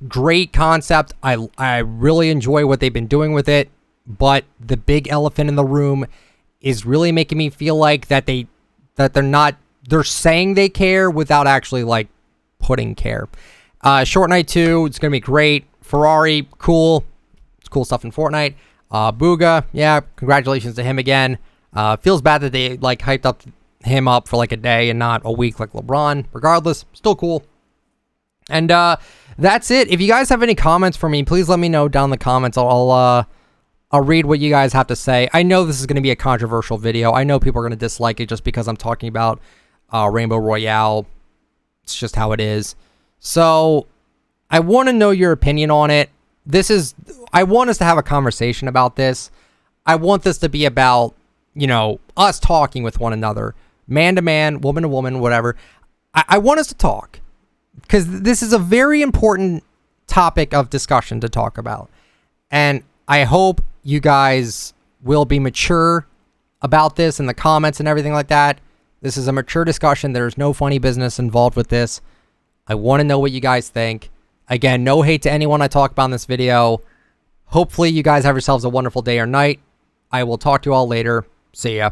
great concept. I really enjoy what they've been doing with it, but the big elephant in the room is really making me feel like that they're saying they care without actually like putting care. Short Night 2, it's gonna be great. Ferrari, cool. It's cool stuff in Fortnite. Bugha, yeah, congratulations to him again. Feels bad that they like hyped him up for like a day and not a week like LeBron. Regardless, still cool. And that's it. If you guys have any comments for me, please let me know down in the comments. I'll read what you guys have to say. I know this is going to be a controversial video. I know people are going to dislike it just because I'm talking about Rainbow Royale. It's just how it is. So I want to know your opinion on it. I want us to have a conversation about this. I want this to be about, us talking with one another, man to man, woman to woman, whatever. I want us to talk, because this is a very important topic of discussion to talk about. And I hope you guys will be mature about this in the comments and everything like that. This is a mature discussion. There's no funny business involved with this. I want to know what you guys think. Again, no hate to anyone I talk about in this video. Hopefully you guys have yourselves a wonderful day or night. I will talk to you all later. See ya.